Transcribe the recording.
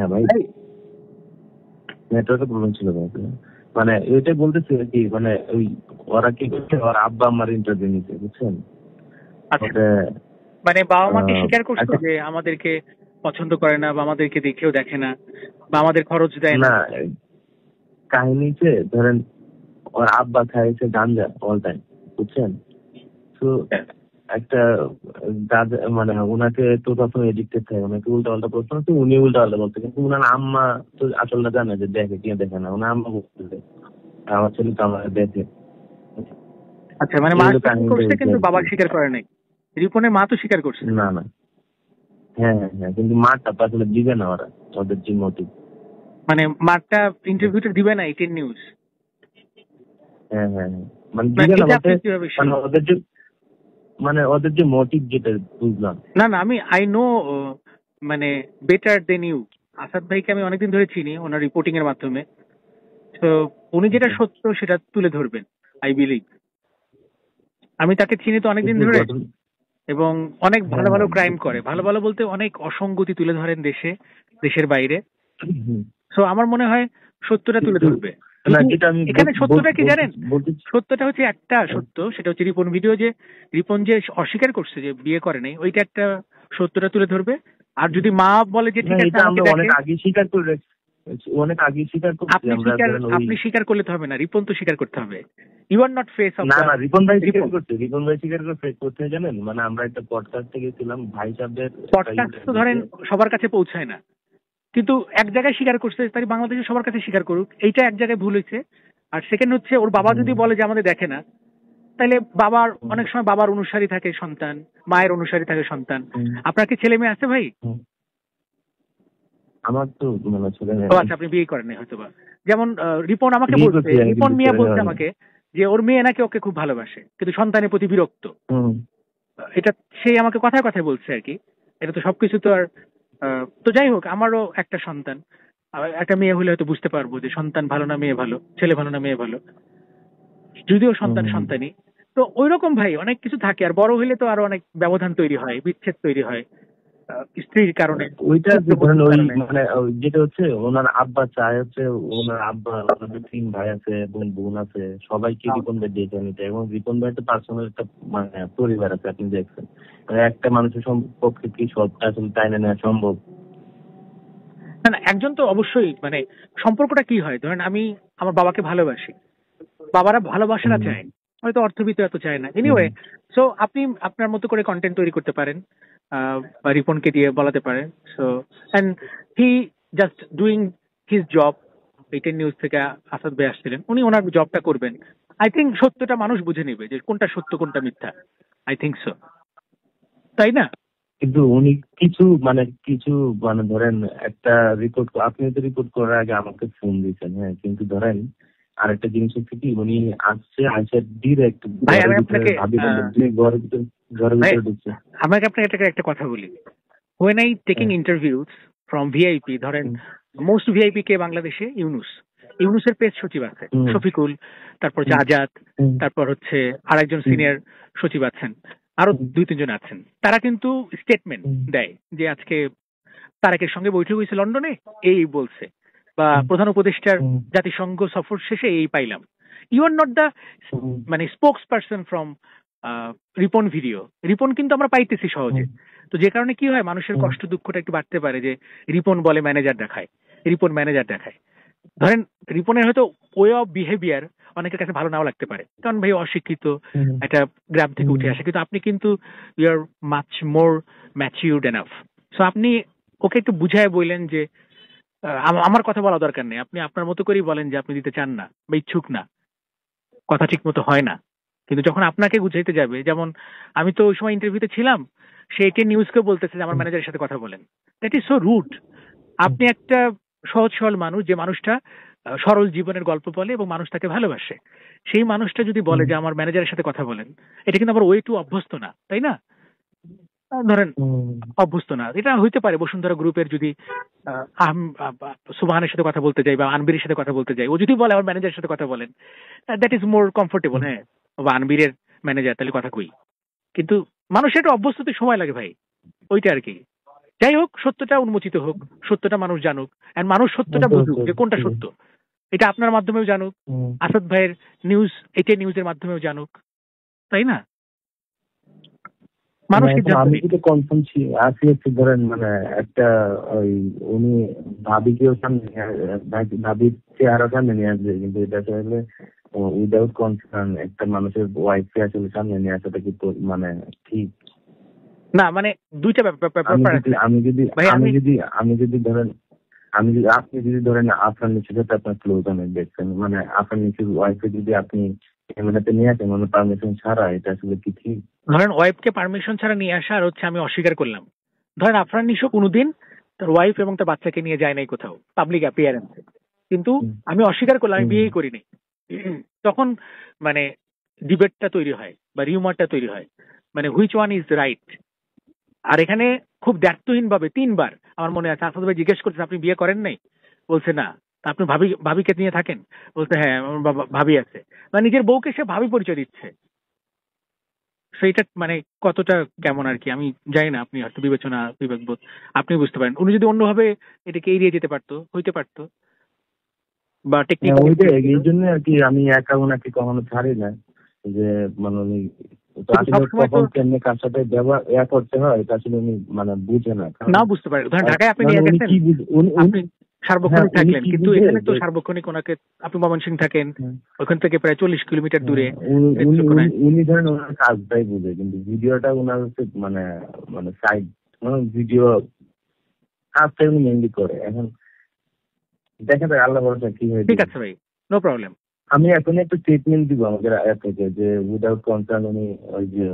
হ্যাঁ ভাই, নেটওয়ার্কের প্রবলেম ছিল ভাই। মানে এটাই বলতেছি আর কি, মানে ওই ওরা কি করছে, ওর আব্বা আমার ইন্টারভিউ নিতে, বুঝছেন? মানে বাবা মাকে স্বীকার করছো যে আমাদেরকে পছন্দ করে না বা আমাদেরকে দেখেও দেখে না বা আমাদের খরচ দেয় না? কাহিনীতে ধরেন ওর আব্বা খাইছে গাঞ্জা অল টাইম, বুঝছেন? তো একটা দাদা মানে ওনাকে তো সবসময় এডিক্টেড থাকে, ওনাকে উল্টা পাল্টা প্রশ্ন, তো উনি উল্টা পাল্টা বলতে, কিন্তু ওনার আম্মা তো আসলে জানে যে দেখে কি দেখে না, ওনার আম্মা বলতেছে আমার ছেলে তো আমার দেখে। আচ্ছা, মানে মা স্বীকার করছে কিন্তু বাবা স্বীকার করে নাই। রিপনের মা তো স্বীকার করছে। না না, হ্যাঁ হ্যাঁ হ্যাঁ, কিন্তু মারটা তো আসলে দিবে না ওরা, ওদের যে মোটিভ। মানে মারটা ইন্টারভিউটা দিবে না 18 নিউজ? হ্যাঁ হ্যাঁ হ্যাঁ, মানে দিবে না বলতে মানে ওদের যে ওদের যে মোটিভ যেটা বুঝলাম না। আমি আই নো মানে বেটার দেন ইউ। আসাদ ভাইকে আমি অনেকদিন ধরে চিনি ওনার রিপোর্টিং এর মাধ্যমে। তো উনি যেটা সত্য সেটা তুলে ধরবেন, আই বিলিভ। আমি তাকে চিনি তো অনেকদিন ধরে, এবং অনেক ভালো ভালো ক্রাইম করে। ভালো ভালো বলতে অনেক অসঙ্গতি তুলে ধরেন দেশের বাইরে। তো আমার মনে হয় সত্যটা তুলে ধরবে। এখানে সত্যটা কি জানেন? সত্যটা হচ্ছে একটা সত্য, সেটা হচ্ছে রিপন ভিডিও, যে রিপন যে অস্বীকার করছে যে বিয়ে করে নাই, ওইটা একটা সত্যটা তুলে ধরবে। আর যদি মা বলে যে ঠিক আছে আমাকে দেখে, অনেক আগে স্বীকার করে, অনেক আগে স্বীকার করছি আপনি স্বীকার করলে তো হবে না, রিপন তো স্বীকার করতে হবে। You are not face off. না না, রিপন ভাই স্বীকার করছে, রিপন ভাই স্বীকার করছে। করতে জানেন, মানে আমরা একটা পডকাস্টে গেছিলাম, ভাই সাহেবদের পডকাস্ট তো ধরেন সবার কাছে পৌঁছায় না, কিন্তু এক জায়গায় স্বীকার করছে, তাই বাংলাদেশে সবার কাছে স্বীকার করুক, এইটা এক জায়গায় ভুল হয়েছে। আর সেকেন্ড হচ্ছে, ওর বাবা যদি বলে যে আমাদের দেখে না, তাহলে বাবার অনেক সময় বাবার অনুসারী থাকে সন্তান, মায়ের অনুসারী থাকে সন্তান। আপনার কি ছেলে মেয়ে আছে ভাই? আমার তো মানে ছেলে মেয়ে। আচ্ছা, আপনি বিয়ে করেন হয়তো বা। যেমন রিপন আমাকে বলছে, রিপন মিয়া বলছে আমাকে যে ওর মেয়ে নাকি ওকে খুব ভালোবাসে কিন্তু সন্তানের প্রতি বিরক্ত। এটা সেই আমাকে কথায় কথায় বলছে আর কি। এটা তো সবকিছু তো আর তো যাই হোক, আমারও একটা সন্তান, একটা মেয়ে হলে হয়তো বুঝতে পারবো যে সন্তান ভালো না মেয়ে ভালো, ছেলে ভালো না মেয়ে ভালো, যদিও সন্তানই। তো ওই রকম ভাই অনেক কিছু থাকে। আর বড় হইলে তো আরো অনেক ব্যবধান তৈরি হয়, বিচ্ছেদ তৈরি হয় স্ত্রীর কারণে। ওইটা মানে যেটা হচ্ছে ওনার আব্বা চায় হচ্ছে, ওনার আব্বা, ওনাদের 3 ভাই আছে এবং বোন আছে, সবাইকে রিপন ভাই ডেকে নিতে, এবং রিপন ভাই তো পার্সোনাল একটা মানে পরিবার আছে, আপনি দেখছেন। একটা মানুষের পক্ষে কি সবটা আসলে টাইনে নেওয়া সম্ভব? না, একজন তো অবশ্যই, মানে সম্পর্কটা কি হয়, ধরেন আমি আমার বাবাকে ভালোবাসি, বাবারা ভালোবাসাটা চায়, হয়তো অর্থবিত্ত এত চায় না। এনিওয়ে, সো আপনি আপনার মতো করে কন্টেন্ট তৈরি করতে পারেন, বা রিপনকে দিয়ে বলাতে পারেন। So and he just doing his job. 18 news থেকে আসাদ ভাই আসছিলেন, উনি ওনার জবটা করবেন। আই থিঙ্ক সত্যটা মানুষ বুঝে নিবে যে কোনটা সত্য কোনটা মিথ্যা। আই থিঙ্ক সো, তাই না? কিন্তু উনি কিছু মানে ধরেন একটা রিপোর্ট, আপনি তো রিপোর্ট করার আগে আমাকে ফোন দিয়েছেন, হ্যাঁ, কিন্তু ধরেন আরেকটা জিনিস হচ্ছে কি, উনি আসছে ডিরেক্ট আমাকে আপনাকে একটা কথা বলি। when I taking interviews from VIP, ধরেন মোস্ট ভিআইপি কে বাংলাদেশে? ইউনুসের পেজ সচিব আছে শফিকুল, তারপর আজাদ, তারপর হচ্ছে আরেকজন সিনিয়র সচিব আছেন, আরো 2-3 জন আছেন। তারা কিন্তু স্টেটমেন্ট দেয় যে আজকে তারেকের সঙ্গে বৈঠক হয়েছে লন্ডনে, এই বলছে, বা প্রধান উপদেষ্টার জাতিসংঘ সফর শেষে এই পাইলাম। ইউ আর নট দ্য মানে spokes person from Ripon video. Ripon কিন্তু আমরা পাইতেছি সহজে। তো যে কারণে কি হয়, মানুষের কষ্ট দুঃখটা একটু বাড়তে পারে যে রিপন বলে ম্যানেজার দেখায়, রিপন ম্যানেজার দেখায়। ধরেন রিপনের হয়তো ওয়ে অফ বিহেভিয়ার অনেকের কাছে ভালো নাও লাগতে পারে, কারণ ভাই অশিক্ষিত, একটা গ্রাম থেকে উঠে আসে, কিন্তু আপনি কিন্তু you are much more matured enough. So আপনি ওকে একটু বুঝায় বললেন যে আমার কথা বলা দরকার নেই, আপনি আপনার মতো করেই বলেন যে আপনি দিতে চান না বা ইচ্ছুক না, কথা ঠিক মতো হয় না। কিন্তু যখন আপনাকে বুঝাইতে যাবে, যেমন আমি তো ওই সময় ইন্টারভিউতে ছিলাম, সে 18 নিউজকে বলতেছে যে আমার ম্যানেজারের সাথে কথা বলেন। That is so rude. আপনি একটা সহজ সরল মানুষ, যে মানুষটা সরল জীবনের গল্প বলে এবং মানুষ তাকে ভালোবাসে, সেই মানুষটা যদি বলে যে আমার ম্যানেজারের সাথে কথা বলেন, এটা কিন্তু আবার ওয়ে টু অভ্যস্ত না, তাই না? ধরেন অভ্যস্ত না, এটা হইতে পারে বসুন্ধরা গ্রুপের যদি সুবহানের সাথে কথা বলতে যাই বা আনবিরের সাথে কথা বলতে যাই, ও যদি বলে আমার ম্যানেজারের সাথে কথা বলেন, দ্যাট ইজ মোর কমফোর্টেবল। হ্যাঁ, বা আনবিরের ম্যানেজার, তাহলে কথা কই। কিন্তু মানুষের একটা অভ্যস্ততে সময় লাগে ভাই, ওইটা আর কি। যাই হোক, সত্যটা উন্মোচিত হোক, সত্যটা মানুষ জানুক, আর মানুষ সত্যটা বুঝুক যে কোনটা সত্য। এটা আপনার মাধ্যমেও জানুক, আসাদ ভাইয়ের নিউজ, এটি নিউজের মাধ্যমেও জানুক, তাই না? মানুষ আমি যদি কনফার্ম আছি একটু ধরেন মানে একটা ওই উনি ভাবিকেও সামনে ভাবির চেহারা সামনে নিয়ে আসবে, কিন্তু এটা আসলে উইদাউট কনসার্ন একটা মানুষের ওয়াইফকে আসলে সামনে নিয়ে আসাটা কি মানে ঠিক না? মানে দুইটা ব্যাপার। আমি যদি ধরেন আপনি যদি ধরেন আফরান নিচুর সাথে আপনার ক্লোজ অনেক দেখছেন, মানে আফরান নিচুর ওয়াইফকে যদি আপনি ক্যামেরাতে নিয়ে আসেন মানে পারমিশন ছাড়া, এটা আসলে কি ঠিক? ধরেন ওয়াইফকে পারমিশন ছাড়া নিয়ে আসা আর হচ্ছে আমি অস্বীকার করলাম। ধরেন আফরান নিশো কোনোদিন তার ওয়াইফ এবং তার বাচ্চাকে নিয়ে যায় নাই কোথাও পাবলিক অ্যাপিয়ারেন্সে, কিন্তু আমি অস্বীকার করলাম, আমি বিয়েই করিনি। তখন মানে ডিবেটটা তৈরি হয় বা রিউমারটা তৈরি হয়, মানে হুইচ ওয়ান ইজ রাইট। আর এখানে খুব দ্ব্যর্থহীন ভাবে 3 বার আমার মনে আছে আসাদ ভাই জিজ্ঞেস করছেন আপনি বিয়ে করেন নাই, বলছে না। আপনি ভাবিকে নিয়ে থাকেন, বলছে হ্যাঁ আমার ভাবি আছে। মানে নিজের বউকে সে ভাবি পরিচয় দিচ্ছে। সেইটা মানে কতটা কেমন আর কি আমি জানি না, আপনি হয়তো বিবেকবোধ আপনি বুঝতে পারেন। উনি যদি অন্যভাবে এটাকে এড়িয়ে যেতে পারতো, হইতে পারতো, বা এই জন্য আর কি আমি একা ওনাকে কখনো ছাড়ি না, যে মানে উনি কখন কেমনে কার সাথে ব্যবহার করতে হয় এটা আসলে উনি মানে বুঝে না বুঝতে পারে। ধরেন ঢাকায় আপনি নিয়ে গেছেন, আপনি সার্বক্ষণিক থাকলেন, কিন্তু এখানে তো সার্বক্ষণিক ওনাকে, আপনি ময়মনসিংহ থাকেন, ওখান থেকে প্রায় 40 কিলোমিটার দূরে। উনি ধরেন ওনার কাজটাই বুঝে, কিন্তু ভিডিওটা ওনার হচ্ছে মানে মানে সাইড ভিডিও কাজটাই উনি মেনলি করে। এখন দেখা যাক আল্লাহ ভরসা কি হয়। ঠিক আছে ভাই, নো প্রবলেম। আমি এখন একটা স্টেটমেন্ট দিব আমাদের থেকে যে উইদাউট কনসার্ন উনি ওই যে